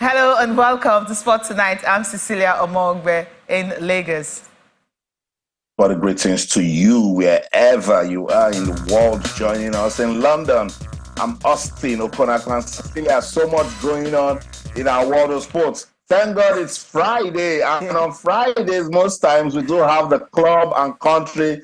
Hello and welcome to Sport Tonight. I'm Cecilia Omogbe in Lagos. What a greetings to you wherever you are in the world joining us. In London, I'm Austin Okonakwan. Cecilia, so much going on in our world of sports. Thank God it's Friday, and on Fridays, most times we do have the club and country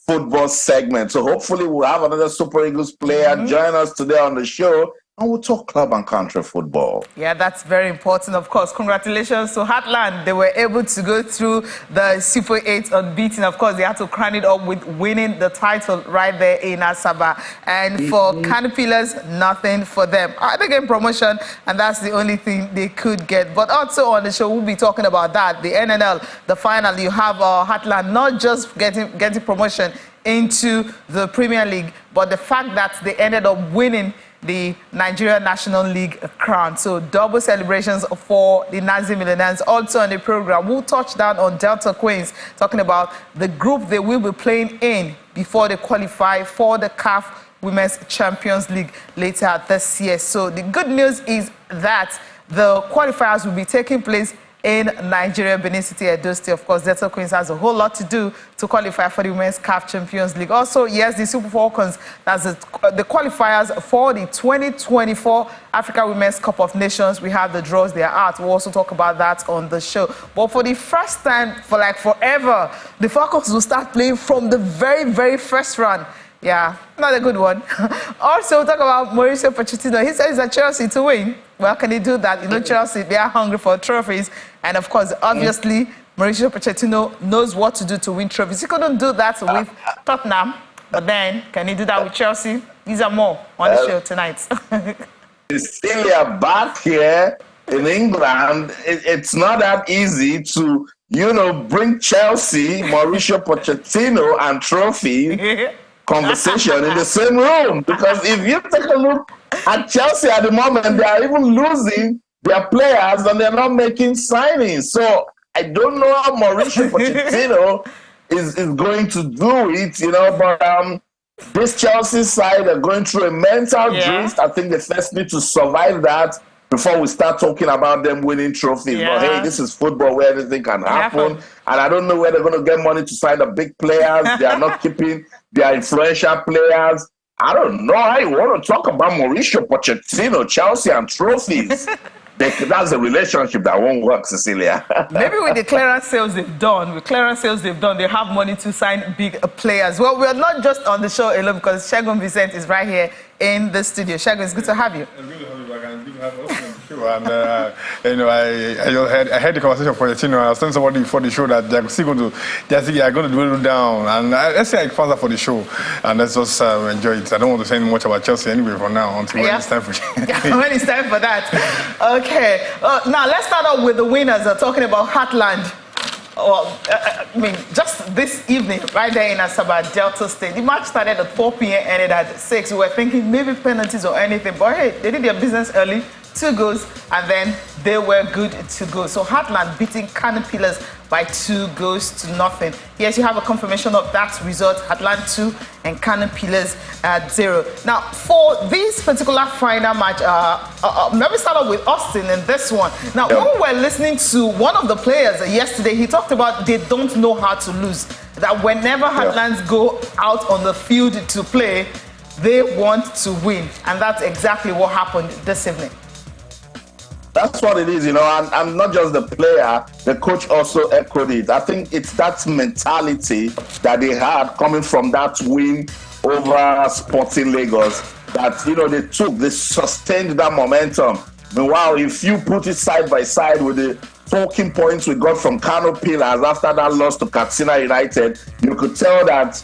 football segment. So hopefully we'll have another Super Eagles player join us today on the show, and we'll talk club and country football. Yeah, that's very important, of course. Congratulations to Heartland. They were able to go through the Super 8 unbeaten. Of course, they had to crown it up with winning the title right there in Asaba. And for Caterpillars, nothing for them. They get promotion, and that's the only thing they could get. But also on the show, we'll be talking about that. The NNL, the final, you have Heartland not just getting promotion into the Premier League, but the fact that they ended up winning the Nigeria National League crown. So double celebrations for the Nazi Millionaires. Also on the program, we'll touch down on Delta Queens, talking about the group they will be playing in before they qualify for the CAF Women's Champions League later this year. So the good news is that the qualifiers will be taking place in Nigeria, Benin City, Edo State. Of course, Delta Queens has a whole lot to do to qualify for the Women's CAF Champions League. Also, yes, the Super Falcons, that's the qualifiers for the 2024 Africa Women's Cup of Nations. We have the draws they are at. We'll also talk about that on the show. But for the first time, for like forever, the Falcons will start playing from the very, very first round. Yeah, not a good one. Also, we'll talk about Mauricio Pochettino. He says that Chelsea to win. Well, can he do that? You know, Chelsea, they are hungry for trophies. And of course, obviously, Mauricio Pochettino knows what to do to win trophies. He couldn't do that with Tottenham. But then, can he do that with Chelsea? These are more on the show tonight. Cecilia, back here in England, it's not that easy to, bring Chelsea, Mauricio Pochettino, and trophy conversation in the same room, because if you take a look at Chelsea at the moment, they are even losing their players and they're not making signings. So I don't know how Mauricio Pochettino is going to do it, but this Chelsea side are going through a mental drift. I think they first need to survive that before we start talking about them winning trophies. But hey, this is football where anything can happen. And I don't know where they're going to get money to sign the big players. They are not keeping their influential players. I don't know how you want to talk about Mauricio Pochettino, Chelsea, and trophies. That's a relationship that won't work, Cecilia. Maybe with the clearance sales they've done, they have money to sign big players. Well, we're not just on the show alone, because Segun Vincent is right here in the studio. Segun, it's good to have you. It's good to have you back, and good to have us on the show. And I heard the conversation for Pochettino. I was telling somebody before the show that they're still going to do it down. And let's say I found that for the show, and let's just enjoy it. I don't want to say much about Chelsea anyway for now until when it's time for when it's time for that. Okay. Now let's start off with the winners. Talking about Heartland. Just this evening, right there in Asaba, Delta State. The match started at 4 p.m. ended at 6. We were thinking maybe penalties or anything, but hey, they did their business early. 2 goals, and then they were good to go. So Heartland beating Caterpillars by 2 goals to nothing. Yes, you have a confirmation of that result. Heartland 2 and Caterpillars 0. Now, for this particular final match, let me start off with Austin in this one. Now, when we were listening to one of the players yesterday, he talked about they don't know how to lose. That whenever Heartlands go out on the field to play, they want to win. And that's exactly what happened this evening. That's what it is, and not just the player, the coach also echoed it. I think it's that mentality that they had coming from that win over Sporting Lagos that, they sustained that momentum. Meanwhile, if you put it side by side with the talking points we got from Kano Pillars after that loss to Katsina United, you could tell that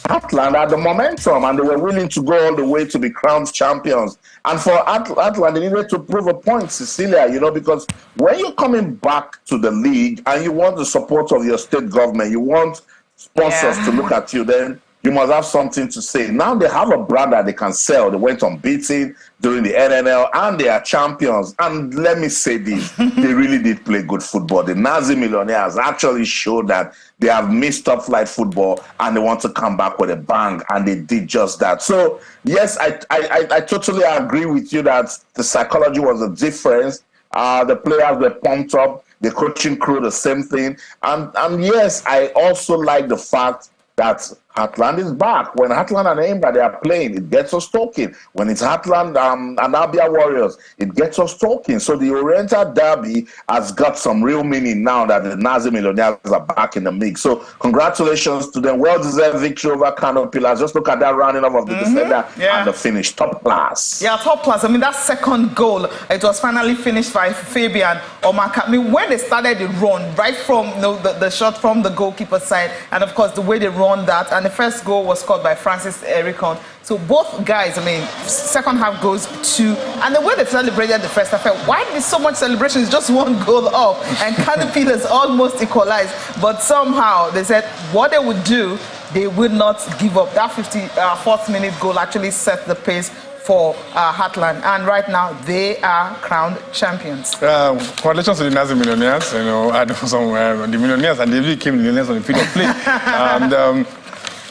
Heartland had the momentum and they were willing to go all the way to be crowned champions. And for Heartland, they needed to prove a point, Cecilia, because when you're coming back to the league and you want the support of your state government, you want sponsors to look at you, then you must have something to say. Now they have a brand that they can sell. They went unbeaten during the NNL and they are champions. And let me say this, they really did play good football. The Nazi Millionaires actually showed that they have missed top-flight football and they want to come back with a bang, and they did just that. So, yes, I totally agree with you that the psychology was a difference The players were pumped up. The coaching crew, the same thing. And yes, I also like the fact that Heartland is back. When Heartland and Aimba, they are playing, it gets us talking. When it's Heartland and Abia Warriors, it gets us talking. So the Oriental Derby has got some real meaning now that the Nazi Millionaires are back in the mix. So congratulations to them. Well-deserved victory over Kano Pillars. Just look at that rounding off of the defender and the finish. Top class. Yeah, top class. I mean, that second goal, it was finally finished by Fabian Omaka. I mean, when they started the run, right from the shot from the goalkeeper side, and of course, the way they run that, and the first goal was scored by Francis Ericon. So both guys, I mean, second half goes 2. And the way they celebrated the first half, why did so much celebration? It's just one goal up. And Kano Pillars almost equalized. But somehow they said what they would do, they would not give up. That 54th minute goal actually set the pace for Heartland, and right now they are crowned champions. Congratulations to the Nazi Millionaires. You know, I know some the Millionaires, and they became millionaires on the field of play.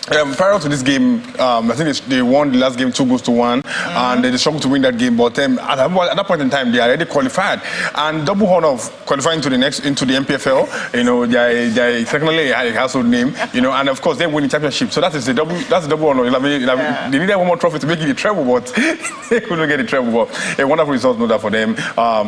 And prior to this game, I think they won the last game 2-1, and they struggled to win that game. But at that point in time, they already qualified, and double honor of qualifying into the MPFL. You know, they secondly had a household name. You know, and of course they win the championship. So that's a double honor. They needed one more trophy to make it a treble, but they couldn't get a treble. But a wonderful result, no doubt for them.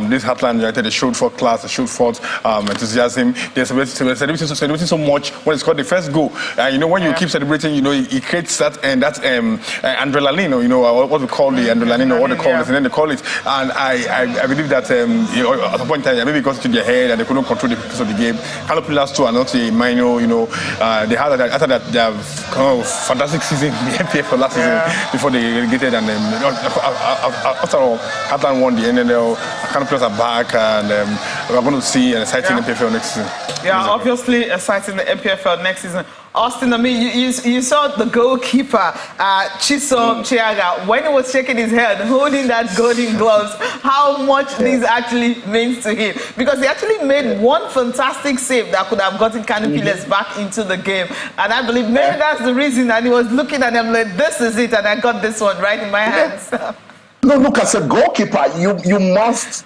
This Heartland United, they showed forth class, they showed forth enthusiasm. They're celebrating so much when it's called the first goal. You know, when you keep celebrating, you know, it creates that adrenaline, you know, what we call the adrenaline, or what they call it, and then they call it. And I believe that you know, at a point in time, maybe it got into their head and they couldn't control the pace of the game. Kano Pillars too are not a minor, you know. They had that after that they have kind of fantastic season in the MPF last season before they relegated, and after all, Heartland won the NNL. Kano Pillars are back, and we're going to see an exciting MPFL next season. Yeah, obviously exciting the MPFL next season. Austin, I mean, you saw the goalkeeper, Chisom Chiaga, when he was shaking his head, holding that golden gloves, how much this actually means to him. Because he actually made one fantastic save that could have gotten Kano Pillars back into the game. And I believe maybe that's the reason that he was looking at them like, this is it, and I got this one right in my hands. No, look, as a goalkeeper, you must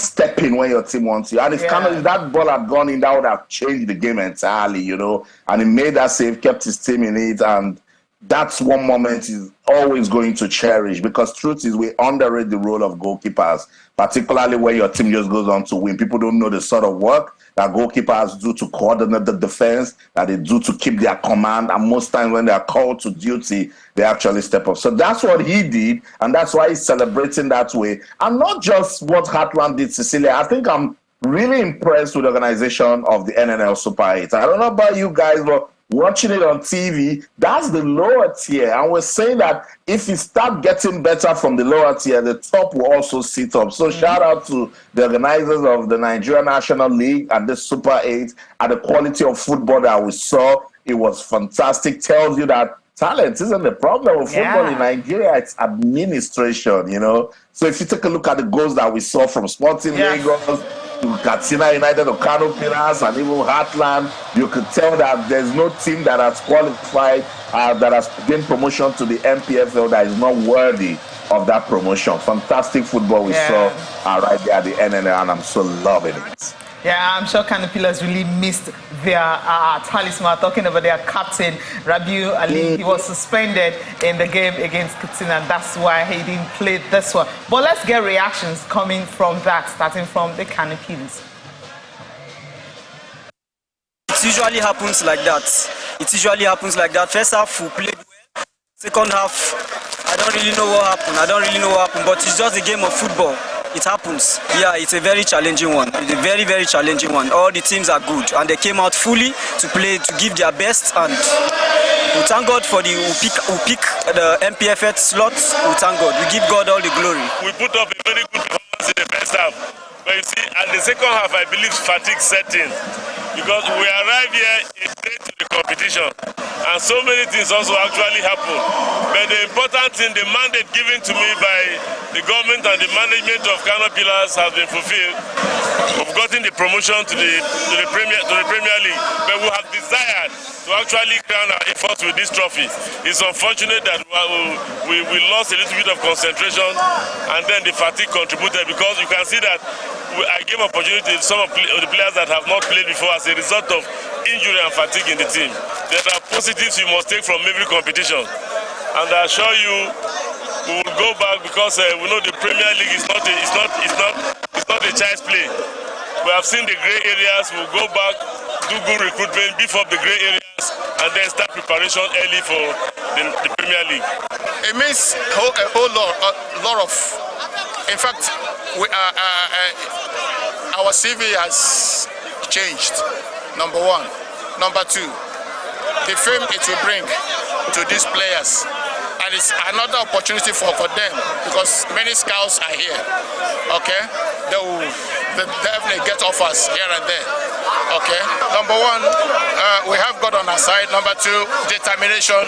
step in when your team wants you. And if that ball had gone in, that would have changed the game entirely, you know. And he made that save, kept his team in it. And that's one moment he's always going to cherish, because truth is we underrate the role of goalkeepers, particularly when your team just goes on to win. People don't know the sort of work that goalkeepers do to coordinate the defense, that they do to keep their command, and most times when they are called to duty, they actually step up. So that's what he did, and that's why he's celebrating that way. And not just what Heartland did, Cecilia. I think I'm really impressed with the organization of the NNL Super 8. I don't know about you guys, but watching it on TV, that's the lower tier. And we're saying that if you start getting better from the lower tier, the top will also sit up. So shout out to the organizers of the Nigeria National League and the Super 8 and the quality of football that we saw. It was fantastic. Tells you that talent isn't the problem with football in Nigeria. It's administration, you know. So if you take a look at the goals that we saw from Sporting Lagos, to Katsina United or Kano Pillars and even Heartland, you could tell that there's no team that has qualified, that has gained promotion to the MPFL that is not worthy of that promotion. Fantastic football we saw right there at the NNL, and I'm so loving it. Yeah, I'm sure Kano Pillars really missed their talisman, talking about their captain, Rabiu Ali. He was suspended in the game against Katsina, and that's why he didn't play this one. But let's get reactions coming from that, starting from the Kano Pillars. It usually happens like that. First half, we played well. Second half, I don't really know what happened. But it's just a game of football. It happens. Yeah, it's a very challenging one. It's a very, very challenging one. All the teams are good, and they came out fully to play, to give their best. And we thank God for who pick the MPFL slots. We thank God. We give God all the glory. We put up a very good performance in the first half. But you see, at the second half, I believe fatigue set in. Because we arrived here great to the competition. And so many things also actually happen. But the important thing, the mandate given to me by the government and the management of Kano Pillars has been fulfilled. We've gotten the promotion to the Premier League, but we have desired to actually crown our efforts with this trophy. It's unfortunate that we lost a little bit of concentration, and then the fatigue contributed, because you can see that I gave opportunity to some of the players that have not played before as a result of injury and fatigue in the team. There are positives you must take from every competition, and I assure you we will go back, because we know the Premier League is not a child's play. We have seen the grey areas. We'll go back, do good recruitment, beef up the grey areas, and then start preparation early for the Premier League. It means a whole lot of. In fact, our CV has changed. Number one. Number two, the fame it will bring to these players, and it's another opportunity for them, because many scouts are here. Okay, they definitely get offers here and there. Okay, number one, we have God on our side. Number two, determination.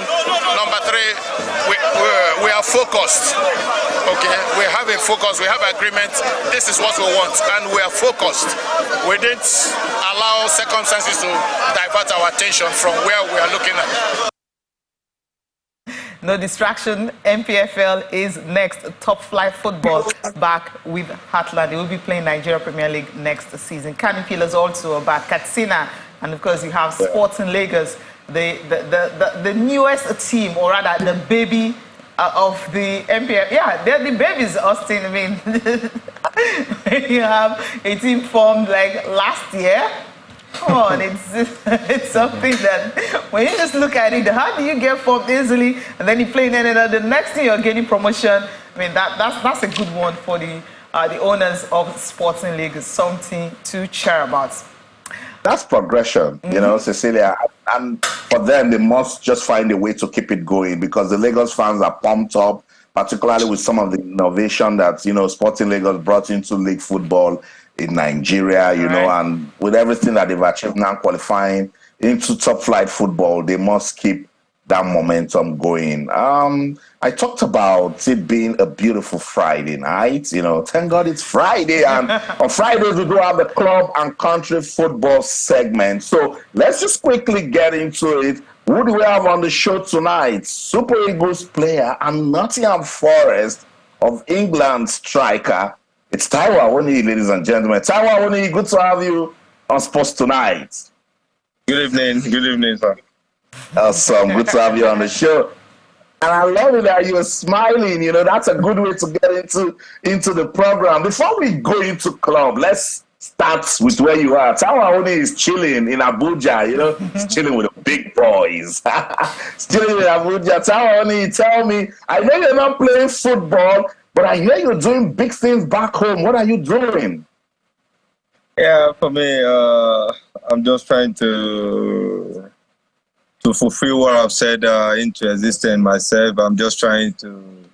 Number three, we are focused. Okay, we have a focus, we have agreement. This is what we want, and we are focused. We didn't allow circumstances to divert our attention from where we are looking at. No distraction. MPFL is next. Top flight football back with Heartland. They will be playing Nigeria Premier League next season. Kano Pillars also back. Katsina, and of course you have Sporting Lagos, the newest team, or rather the baby of the MPFL. Yeah, they're the babies, Austin. I mean, you have a team formed like last year. Come on, it's something that when you just look at it, how do you get formed easily and then you play in the next thing you're getting promotion? I mean, that's a good one for the owners of Sporting League. It's something to cheer about. That's progression, you know, Cecilia. And for them, they must just find a way to keep it going, because the Lagos fans are pumped up, particularly with some of the innovation that, you know, Sporting Lagos brought into league football in Nigeria, you know, and with everything that they've achieved now qualifying into top flight football, they must keep that momentum going. I talked about it being a beautiful Friday night, you know, thank God it's Friday, and on Fridays we do have the club and country football segment. So let's just quickly get into it. Who do we have on the show tonight? Super Eagles player and Nottingham Forest of England striker. It's Taiwo Awoniyi, ladies and gentlemen. Taiwo Awoniyi, good to have you on Sports Tonight. Good evening, sir. Awesome, good to have you on the show. And I love it that you're smiling. You know, that's a good way to get into the program. Before we go into club, let's start with where you are. Taiwo Awoniyi is chilling in Abuja. You know, he's chilling with the big boys. Chilling in Abuja. Taiwo Awoniyi, tell me, I know you're not playing football, but I hear you're doing big things back home. What are you doing? Yeah, for me, I'm just trying to fulfill what I've said into existence myself. I'm just trying to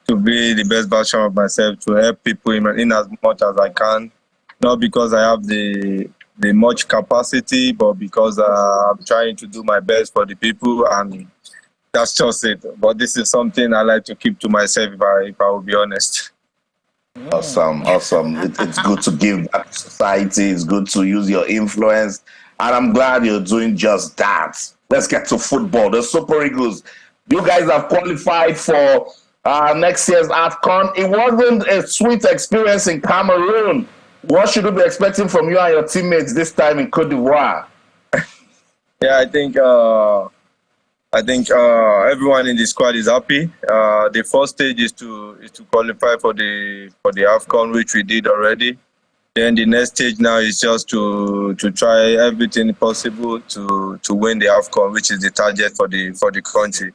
be the best version of myself, to help people in as much as I can. Not because I have the much capacity, but because I'm trying to do my best for the people, and that's just it. But this is something I like to keep to myself, if I will be honest. Awesome. It's good to give back to society. It's good to use your influence. And I'm glad you're doing just that. Let's get to football. The Super Eagles, you guys have qualified for next year's AFCON. It wasn't a sweet experience in Cameroon. What should we be expecting from you and your teammates this time in Côte d'Ivoire? Yeah, I think everyone in the squad is happy. The first stage is to qualify for the AFCON, which we did already. Then the next stage now is just to try everything possible to win the AFCON, which is the target for the country.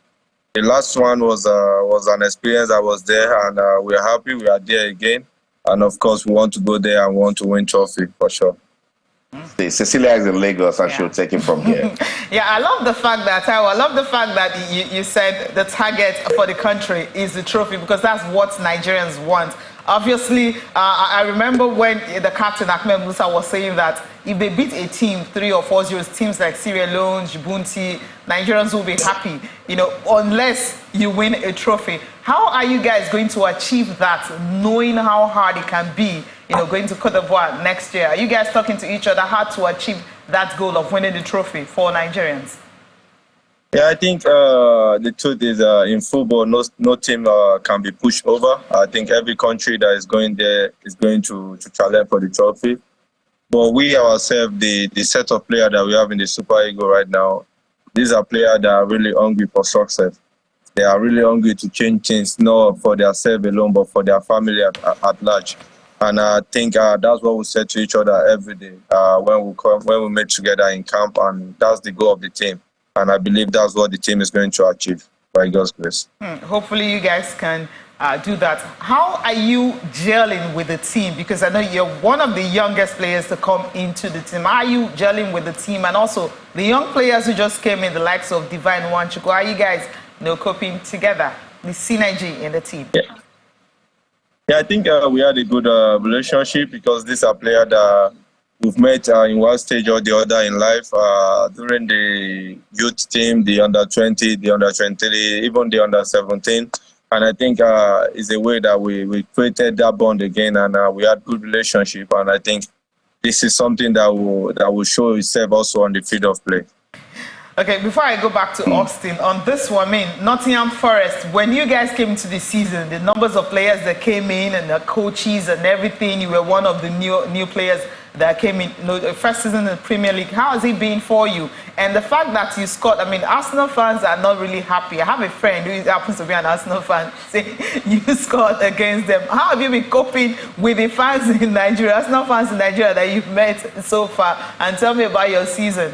The last one was an experience. I was there, and we are happy we are there again. And of course, we want to go there and want to win trophy for sure. Cecilia is in Lagos, and she'll take it from here. Yeah, I love the fact that you said the target for the country is the trophy, because that's what Nigerians want. Obviously, I remember when the captain, Ahmed Musa, was saying that if they beat a team 3 or 4-0, teams like Sierra Leone, Djibouti, Nigerians will be happy, unless you win a trophy. How are you guys going to achieve that, knowing how hard it can be, going to Cote d'Ivoire next year? Are you guys talking to each other how to achieve that goal of winning the trophy for Nigerians? Yeah, I think the truth is in football, no team can be pushed over. I think every country that is going there is going to challenge for the trophy. But we ourselves, the set of players that we have in the Super Eagles right now, these are players that are really hungry for success. They are really hungry to change things, not for themselves alone, but for their family at large. And I think that's what we say to each other every day when we meet together in camp, and that's the goal of the team. And I believe that's what the team is going to achieve by God's grace. Hopefully you guys can do that. How are you gelling with the team? Because I know you're one of the youngest players to come into the team. How are you gelling with the team? And also the young players who just came in, the likes of Divine Wanchuku, how are you guys coping together, the synergy in the team? Yeah, I think we had a good relationship because these are players that we've met in one stage or the other in life during the youth team, the under-20, the under-23, even the under-17. And I think it's a way that we created that bond again, and we had good relationship. And I think this is something that will show itself also on the field of play. Okay, before I go back to Austin, on this one, Nottingham Forest, when you guys came into the season, the numbers of players that came in and the coaches and everything, you were one of the new players that came in, the first season in the Premier League. How has it been for you? And the fact that you scored, Arsenal fans are not really happy. I have a friend who happens to be an Arsenal fan saying you scored against them. How have you been coping with the fans in Nigeria, Arsenal fans in Nigeria that you've met so far? And tell me about your season.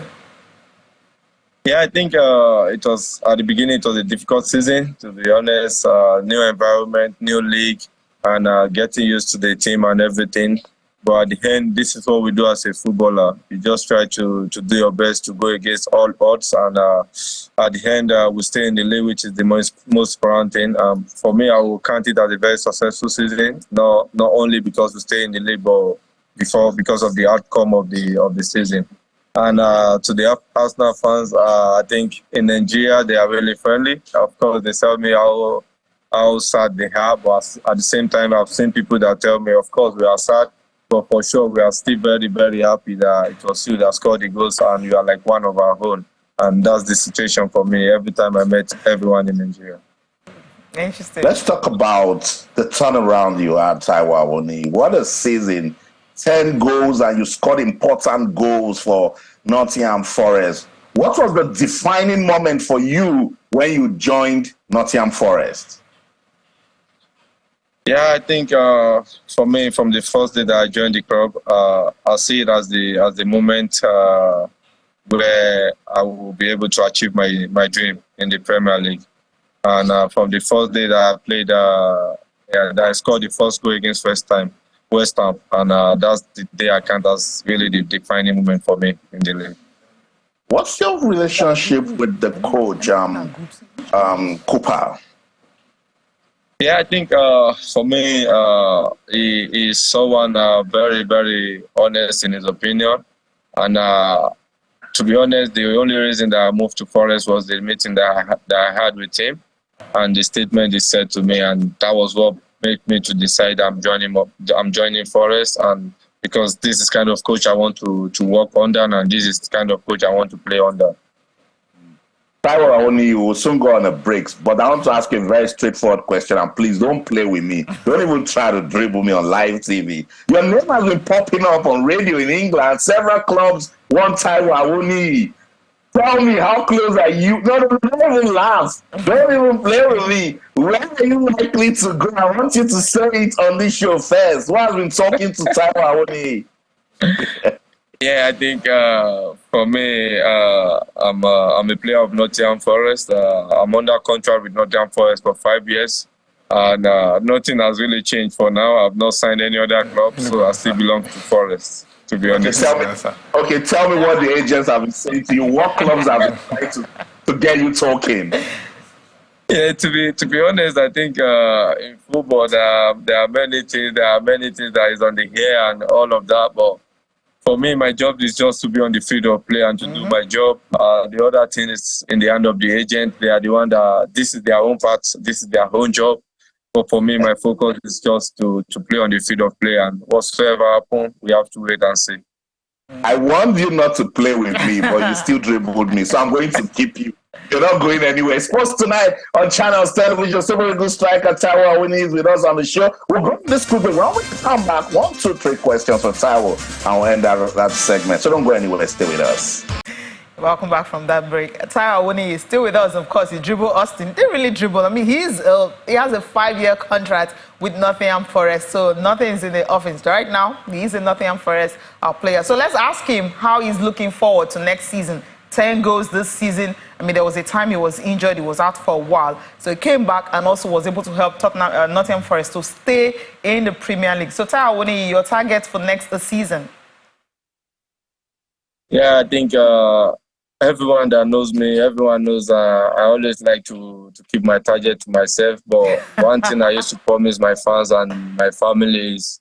Yeah, I think it was, at the beginning, it was a difficult season, to be honest. New environment, new league, and getting used to the team and everything. But at the end, this is what we do as a footballer. You just try to do your best to go against all odds. And at the end, we stay in the league, which is the most important thing. For me, I will count it as a very successful season, not only because we stay in the league, but because of the outcome of the season. And to the Arsenal fans, I think in Nigeria, they are really friendly. Of course, they tell me how sad they are, but at the same time, I've seen people that tell me, of course, we are sad, but for sure, we are still very, very happy that it was you that scored the goals and you are like one of our own. And that's the situation for me every time I met everyone in Nigeria. Interesting. Let's talk about the turnaround you had, Taiwo Awoniyi. What a season. 10 goals, and you scored important goals for Nottingham Forest. What was the defining moment for you when you joined Nottingham Forest? Yeah, I think for me, from the first day that I joined the club, I see it as the moment where I will be able to achieve my dream in the Premier League. And from the first day that I played, that I scored the first goal against West Ham, and that's the day I count as really the defining moment for me in the league. What's your relationship with the coach, Cooper? Yeah, I think for me, he is someone very, very honest in his opinion. And to be honest, the only reason that I moved to Forest was the meeting that I had with him and the statement he said to me, and that was what made me to decide I'm joining Forest, and because this is kind of coach I want to work under, and this is the kind of coach I want to play under. Taiwo Awoniyi will soon go on a break, but I want to ask you a very straightforward question, and please don't play with me. Don't even try to dribble me on live TV. Your name has been popping up on radio in England. Several clubs want Taiwo Awoniyi. Tell me, how close are you? No, don't even laugh. Don't even play with me. Where are you likely to go? I want you to say it on this show first. Who has been talking to Taiwo Awoniyi? Yeah, I think for me, I'm a player of Nottingham Forest. I'm under contract with Nottingham Forest for 5 years. And nothing has really changed for now. I've not signed any other club, so I still belong to Forest, to be honest. Tell me what the agents have been saying to you. What clubs have been trying to get you talking? Yeah, to be honest, I think in football there are many things. There are many things that is on the air and all of that. But for me, my job is just to be on the field of play and to do my job. The other thing is in the hand of the agent. They are the one that this is their own part. This is their own job. But for me, my focus is just to play on the field of play, and whatsoever happens, we have to wait and see. I warned you not to play with me, but you still dribbled me. So I'm going to keep you. You're not going anywhere. Sports tonight on Channels Television. Super Eagles striker Taiwo Awoniyi is with us on the show. We'll bring this quickly. When we come back, 1, 2, 3 questions for Taiwo, and we'll end that segment. So don't go anywhere. Stay with us. Welcome back from that break. Taiwo Awoniyi is still with us. Of course, he dribbled Austin. Didn't really dribble. I mean, he has a 5-year contract with Nottingham Forest, so nothing's in the offense right now. He's a Nottingham Forest player. So let's ask him how he's looking forward to next season. 10 goals this season. I mean, there was a time he was injured. He was out for a while. So he came back and also was able to help Nottingham Forest to stay in the Premier League. So Taiwo Awoniyi, your targets for next season? Yeah, I think everyone that knows me, everyone knows I always like to keep my target to myself. But one thing I used to promise my fans and my family is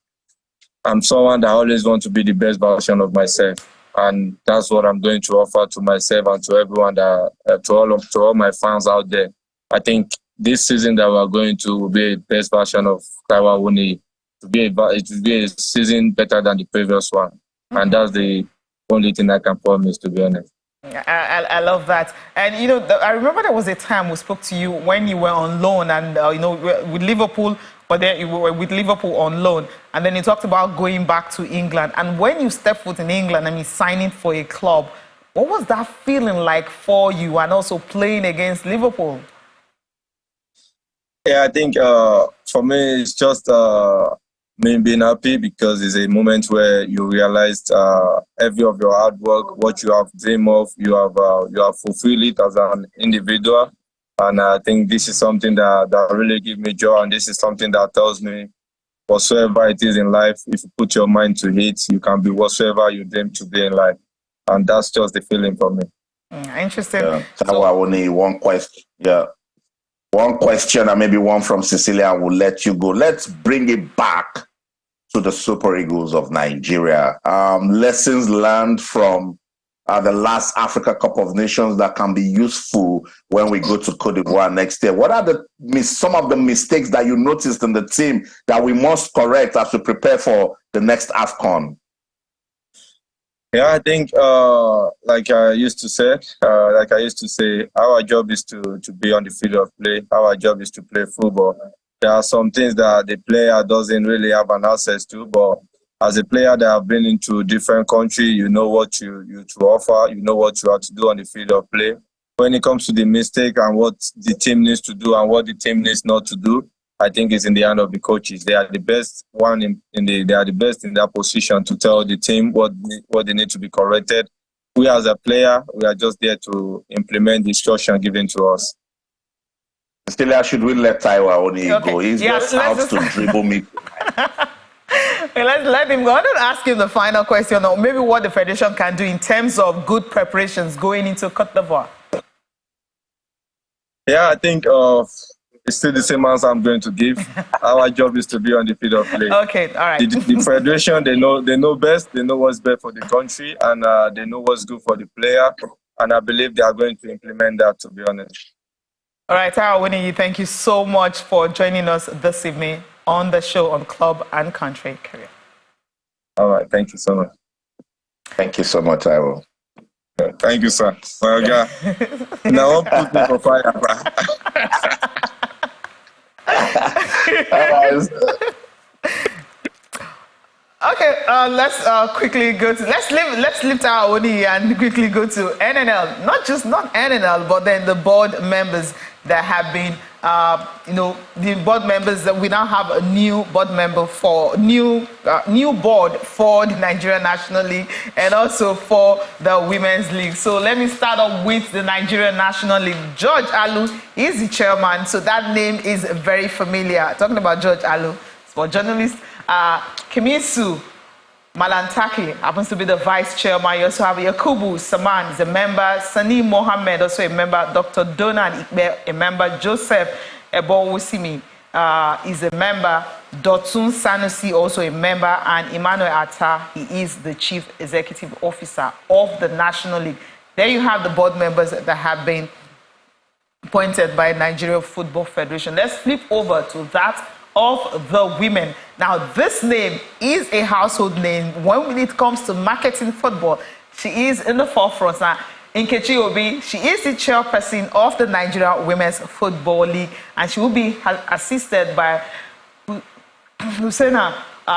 I'm someone that always wants to be the best version of myself. And that's what I'm going to offer to myself and to everyone, to all my fans out there. I think this season that we're going to will be the best version of Taiwo Awoniyi. It will be a season better than the previous one. And that's the only thing I can promise, to be honest. I love that. And, you know, I remember there was a time we spoke to you when you were on loan and, you know, with Liverpool, but then you were with Liverpool on loan. And then you talked about going back to England. And when you stepped foot in England, I mean, signing for a club, what was that feeling like for you and also playing against Liverpool? Yeah, I think for me, it's just me being happy because it's a moment where you realized every of your hard work, what you have dreamed of, you have fulfilled it as an individual. And I think this is something that really gives me joy, and this is something that tells me whatsoever it is in life, if you put your mind to it, you can be whatsoever you dream to be in life. And that's just the feeling for me. Interesting. Yeah. Taiwo Awoniyi, one question. Yeah. One question and maybe one from Cecilia, and we'll let you go. Let's bring it back to the Super Eagles of Nigeria. Lessons learned from the last Africa Cup of Nations that can be useful when we go to Cote d'Ivoire next year. What are some of the mistakes that you noticed in the team that we must correct as we prepare for the next AFCON? Yeah, I think like I used to say, our job is to be on the field of play. Our job is to play football. There are some things that the player doesn't really have an access to, but as a player that have been into different countries, you know what you to offer, you know what you have to do on the field of play. When it comes to the mistake and what the team needs to do and what the team needs not to do, I think it's in the hand of the coaches. They are the best they are the best in their position to tell the team what they need to be corrected. We as a player, we are just there to implement the instruction given to us. Still, should we let Taiwo Awoniyi go? He's just out to dribble me. Let's let him go. I want to ask him the final question, or maybe what the Federation can do in terms of good preparations going into Cote d'Ivoire. Yeah, I think it's still the same answer I'm going to give. Our job is to be on the field of play. Okay, all right. The Federation, they know best. They know what's best for the country, and they know what's good for the player. And I believe they are going to implement that, to be honest. All right, Taiwo Awoniyi, thank you so much for joining us this evening on the show on Club and Country Career. All right, thank you so much. Thank you so much, Taiwo. Thank you, sir. Well, yeah. Now, put me for fire. Okay, let's quickly go to let's leave Taiwo Awoniyi and quickly go to NNL. Not NNL, but then the board members that have been, the board members that we now have a new board member for new board for the Nigerian National League and also for the Women's League. So let me start off with the Nigerian National League. George Alu is the chairman, so that name is very familiar. Talking about George Alu, sport journalist. Kemisu Malantaki happens to be the vice chairman. You also have Yakubu Saman is a member. Sani Mohammed, also a member. Dr. Donan Ikbe, a member. Joseph Ebowusimi is a member. Dotun Sanusi, also a member. And Emmanuel Atta, he is the chief executive officer of the National League. There you have the board members that have been appointed by Nigeria Football Federation. Let's flip over to that of the women. Now, this name is a household name when it comes to marketing football. She is in the forefront. Now, Nkechi Obi, she is the chairperson of the Nigeria Women's Football League, and she will be assisted by Husseina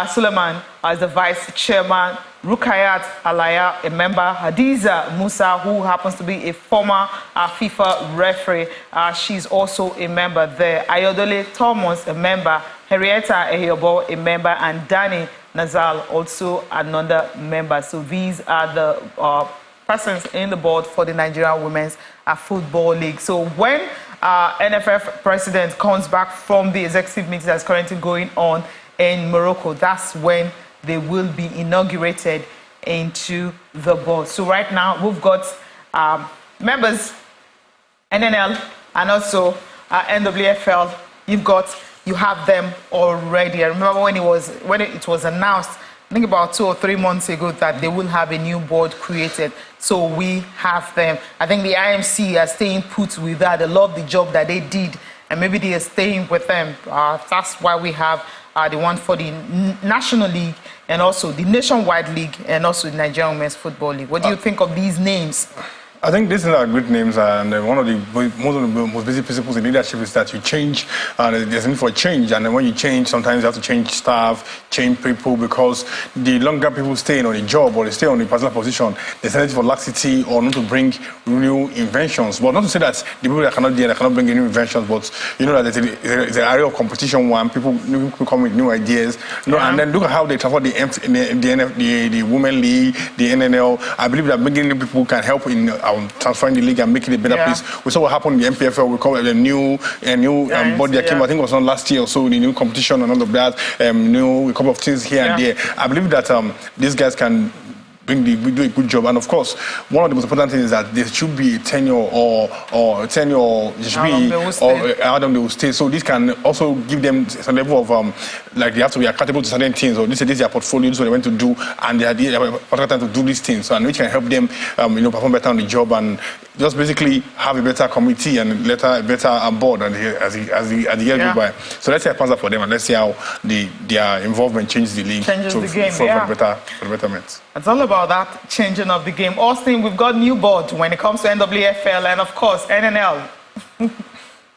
Suleiman as the vice chairman, Rukayat Alaya, a member, Hadiza Musa, who happens to be a former FIFA referee. She's also a member there. Ayodele Thomas, a member. Henrietta Ehiobo, a member. And Danny Nazal, also another member. So these are the persons in the board for the Nigerian Women's Football League. So when NFF president comes back from the executive meeting that's currently going on in Morocco, that's when they will be inaugurated into the board. So right now we've got members, NNL and also NWFL. You have them already. I remember when it was announced, I think about 2 or 3 months ago, that they will have a new board created. So we have them. I think the IMC are staying put with that. They love the job that they did, and maybe they are staying with them. That's why we have the one for the National League and also the Nationwide League and also the Nigerian Women's Football League. What do you think of these names? I think these are great names, and one of the most basic principles in leadership is that you change, and there's a need for change. And then when you change, sometimes you have to change staff, change people, because the longer people stay on a job or they stay on a particular position, there's a need for laxity or not to bring new inventions. But not to say that the people that cannot bring new inventions, but you know that there's an area of competition when people come with new ideas. Yeah. And then look at how they transfer the Women League, the NNL. I believe that bringing new people can help in transferring the league and making it a better place. We saw what happened in the MPFL. We call it a new body that came, I think it was on last year or so, the new competition and all of that, a couple of things here and there. I believe that these guys can do a good job. And of course, one of the most important things is that there should be a tenure or how long they will stay. So this can also give them some level of like they have to be accountable to certain things, or this is their portfolio, so they want to do, and they have a particular time to do these things. So, and which can help them perform better on the job and just basically have a better committee and a better board as the year goes by. So let's see how it for them, and let's see how their involvement changes the league for the betterment. It's all about that changing of the game. Austin, we've got new board when it comes to NWFL and, of course, NNL.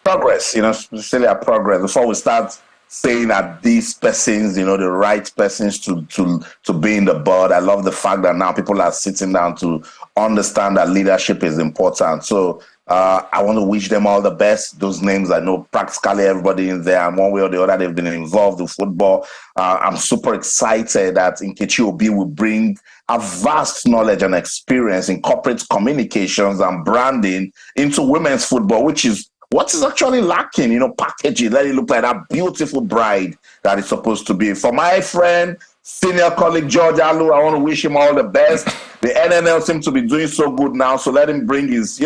Progress, still a progress. Before we start saying that these persons, the right persons to be in the board, I love the fact that now people are sitting down to understand that leadership is important. So I want to wish them all the best. Those names, I know practically everybody in there, and one way or the other, they've been involved in football. I'm super excited that Nkechi Obi will bring a vast knowledge and experience in corporate communications and branding into women's football, which is what is actually lacking, packaging, let it look like that beautiful bride that it's supposed to be. For my friend, senior colleague George Alu, I want to wish him all the best. The NNL seems to be doing so good now, so let him bring his,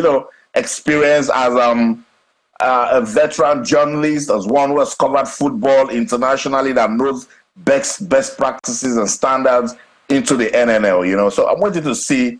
experience as a veteran journalist, as one who has covered football internationally, that knows best practices and standards into the NNL, So I'm waiting to see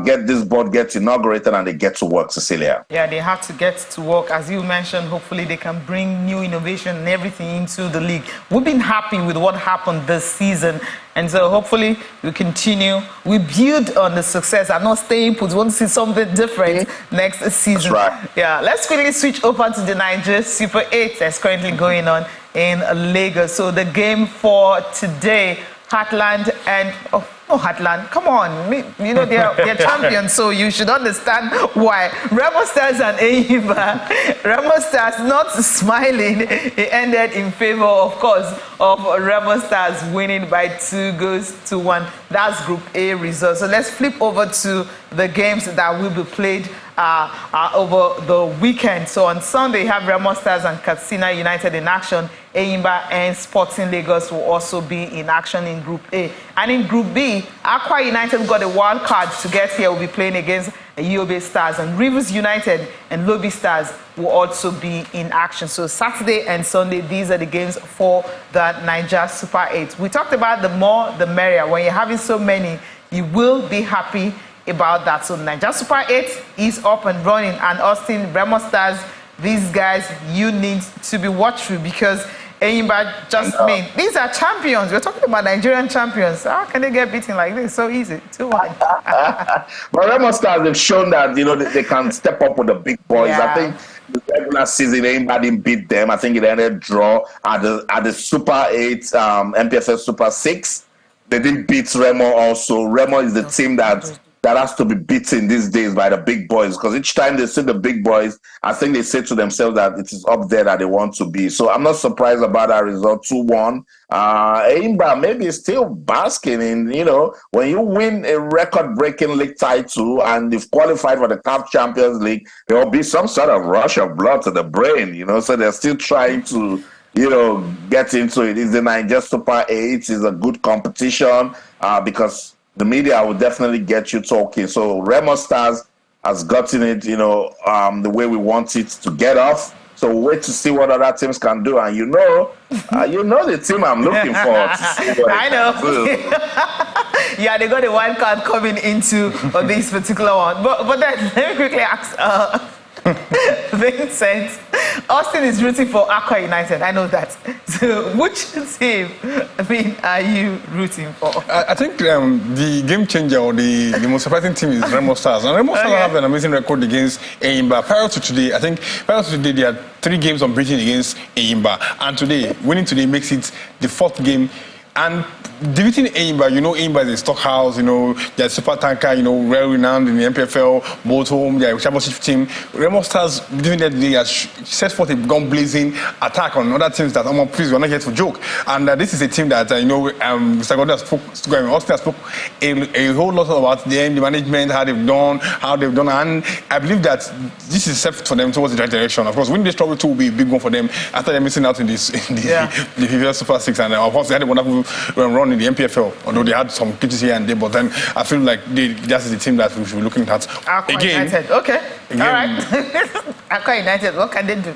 get this board gets inaugurated and they get to work, Cecilia. Yeah, they have to get to work. As you mentioned, hopefully they can bring new innovation and everything into the league. We've been happy with what happened this season, and so hopefully we continue. We build on the success and not staying put. We want to see something different next season. That's right. Yeah, let's quickly switch over to the Nigeria Super 8 that's currently going on in Lagos. So the game for today, Heartland and Oh, Heartland, come on. You know, they're champions, so you should understand why. Remo Stars and Eyimba. Remo Stars not smiling. It ended in favor, of course, of Remo Stars winning by 2-1. That's Group A result. So let's flip over to the games that will be played over the weekend. So on Sunday, you have Remo Stars and Katsina United in action. Eyimba and Sporting Lagos will also be in action in Group A. And in Group B, Akwa United got a wild card to get here. Will be playing against Yobe Stars, and Rivers United and Lobby Stars will also be in action. So Saturday and Sunday, these are the games for the Niger Super 8. We talked about the more the merrier. When you're having so many, you will be happy about that. So Niger Super 8 is up and running, and Austin, Remo Stars, these guys, you need to be watchful because Eyimba just these are champions. We're talking about Nigerian champions. How can they get beaten like this? So easy. 2-1. But Remo Stars, they've shown that, you know, they can step up with the big boys. Yeah. I think the regular season, Eyimba didn't beat them. I think it ended draw at the Super 8, MPFL Super 6. They didn't beat Remo also. Remo is the team that has to be beaten these days by the big boys, because each time they see the big boys, I think they say to themselves that it is up there that they want to be. So I'm not surprised about that result, 2-1. Eyimba maybe still basking in, you know, when you win a record-breaking league title and you've qualified for the CAF Champions League, there will be some sort of rush of blood to the brain, you know, so they're still trying to, you know, get into it. It's the Niger Super 8. It's a good competition because the media will definitely get you talking. So Remo Stars has gotten it, you know, the way we want it to get off. So we'll wait to see what other teams can do. And you know the team I'm looking for to see what I know. Yeah, they got a wild card coming into this particular one. But then let me quickly ask Vincent. Austin is rooting for Akwa United. I know that. So, which team, are you rooting for? I think the game changer or the most surprising team is Remo Stars. And Remo Stars have an amazing record against Eyimba. Prior to today, they had 3 games unbeaten against Eyimba. And today, winning today makes it the 4th game. And defeating Eyimba, you know, Eyimba is a stockhouse, you know, they're super tanker, you know, well-renowned in the MPFL, both home, they're a championship team. Remo Stars, during that day, has set forth a gun-blazing attack on other teams that, please, we're not here to joke. And this is a team that, you know, Mr. Gordon Austin spoke a whole lot about them, the management, how they've done, and I believe that this is set for them towards the right direction. Of course, winning this trophy too will be a big one for them after they're missing out in the PPL Super 6, and of course, they had a wonderful run in the MPFL, although they had some glitches here and there, but then I feel like that's the team that we should be looking at. Akwa United, okay. Again. All right. Akwa United, what can they do?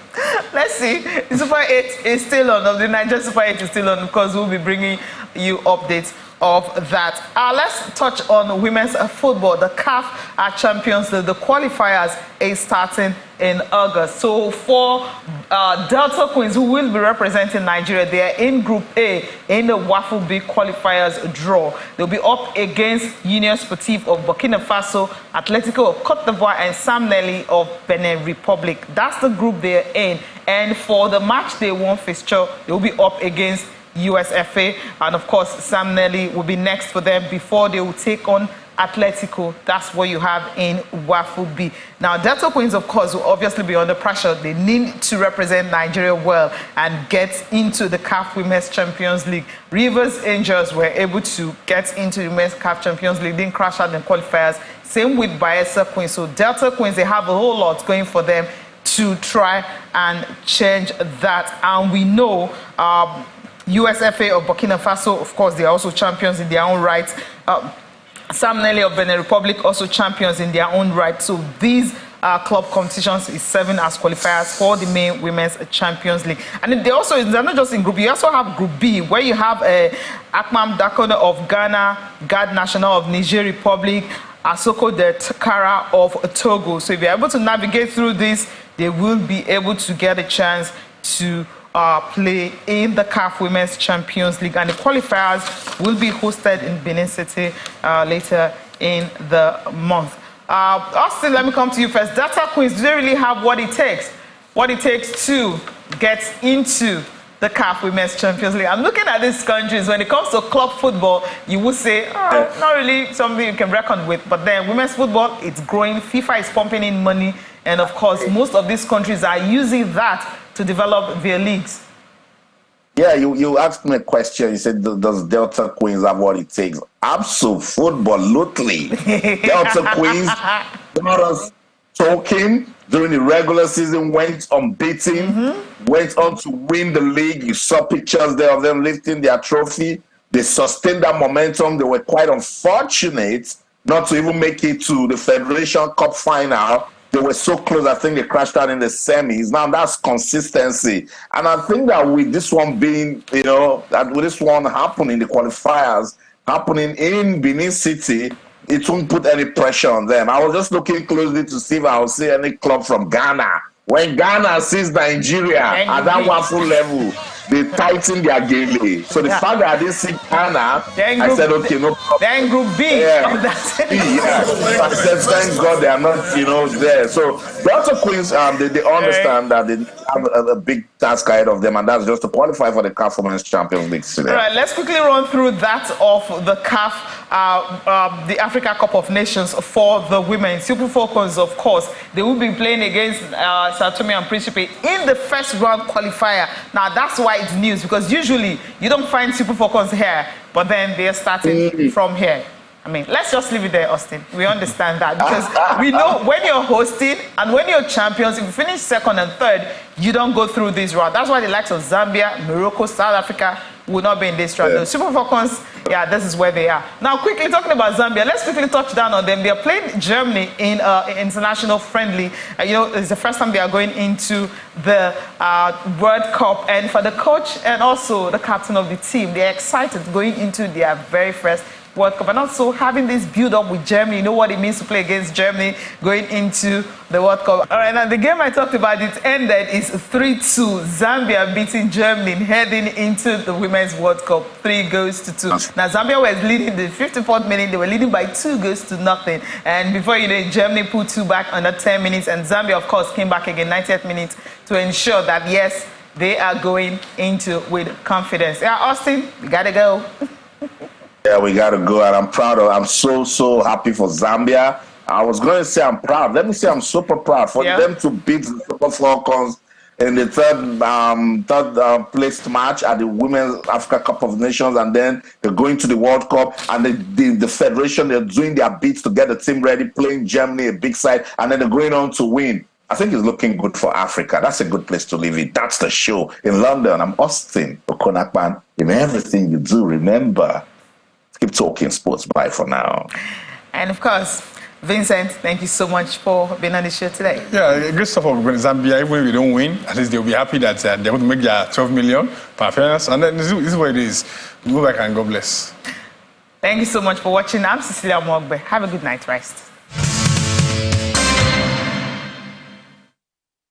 Let's see. The Super 8 is still on, the Niger Super 8 is still on, because we'll be bringing you updates of that. Let's touch on women's football. The CAF Champions League, the qualifiers is starting in August. So for Delta Queens, who will be representing Nigeria, they are in Group A in the Waffle B qualifiers draw. They'll be up against Union Sportive of Burkina Faso, Atletico of Cote d'Ivoire, and Sam Nelly of Benin Republic. That's the group they're in. And for the match day 1 fixture, they'll be up against USFA, and of course Sam Nelly will be next for them before they will take on Atletico. That's what you have in Waffle B. Now Delta Queens, of course, will obviously be under pressure. They need to represent Nigeria well and get into the CAF Women's Champions League. Rivers Angels were able to get into the Women's CAF Champions League, didn't crash out in qualifiers. Same with Bayelsa Queens. So Delta Queens, they have a whole lot going for them to try and change that. And we know USFA of Burkina Faso, of course, they are also champions in their own right. Sam Nelly of Benin Republic, also champions in their own right. So these club competitions is serving as qualifiers for the main Women's Champions League. And they're not just in Group B, you also have Group B, where you have Akmam Dakona of Ghana, Gad National of Niger Republic, Asoko de Takara of Togo. So if you're able to navigate through this, they will be able to get a chance to play in the CAF Women's Champions League, and the qualifiers will be hosted in Benin City later in the month. Austin, let me come to you first. Delta Queens, do they really have what it takes to get into the CAF Women's Champions League. I'm looking at these countries. When it comes to club football, you would say, not really something you can reckon with. But then women's football, it's growing. FIFA is pumping in money. And of course, most of these countries are using that to develop their leagues. Yeah, you asked me a question. You said, does Delta Queens have what it takes? Absolutely. Delta Queens got us talking during the regular season, went unbeaten, went on to win the league. You saw pictures there of them lifting their trophy. They sustained that momentum. They were quite unfortunate not to even make it to the Federation Cup final. They were so close, I think they crashed out in the semis. Now that's consistency. And I think that with this one being, with this one happening, the qualifiers happening in Benin City, it won't put any pressure on them. I was just looking closely to see if I would see any club from Ghana. When Ghana sees Nigeria at that waffle level, they tighten their game. So the fact that I didn't see Ghana, I said, okay, no problem. They're in Group B. Yeah. I said, thank God they are not, there. So Delta Queens, they understand that they have a big task ahead of them, and that's just to qualify for the CAF Women's Champions League today. All right, let's quickly run through that of the CAF, the Africa Cup of Nations for the women. Super Falcons, of course, they will be playing against Sao Tome and Principe in the first round qualifier. Now, that's why it's news, because usually you don't find Super Falcons here, but then they're starting from here. I mean, let's just leave it there, Austin. We understand that, because we know when you're hosting and when you're champions, if you finish second and third, you don't go through this route. That's why the likes of Zambia, Morocco, South Africa will not be in this round. The Super Falcons, yeah, this is where they are. Now, quickly talking about Zambia, let's quickly touch down on them. They are playing Germany in international friendly. It's the first time they are going into the World Cup. And for the coach and also the captain of the team, they're excited going into their very first World Cup, and also having this build-up with Germany. You know what it means to play against Germany going into the World Cup. All right, now the game I talked about, it ended is 3-2. Zambia beating Germany, heading into the Women's World Cup, 3-2. Now Zambia was leading the 54th minute. They were leading by 2-0. And before you know it, Germany put 2 back under 10 minutes. And Zambia, of course, came back again 90th minute to ensure that, yes, they are going into with confidence. Yeah, Austin, we got to go. Yeah, we got to go, and I'm so happy for Zambia. I was going to say I'm proud. Let me say I'm super proud for them to beat the Super Falcons in the third placed match at the Women's Africa Cup of Nations, and then they're going to the World Cup, and the Federation, they're doing their bits to get the team ready, playing Germany, a big side, and then they're going on to win. I think it's looking good for Africa. That's a good place to live in. That's the show in London. I'm Austin Okonakpan. In everything you do, remember, keep talking sports. Bye for now. And of course, Vincent, thank you so much for being on the show today. Yeah, good stuff for Zambia. Even if we don't win, at least they'll be happy that they're going to make their 12 million per appearance. And then this is what it is. Go back and God bless. Thank you so much for watching. I'm Cecilia Mwogbe. Have a good night rest.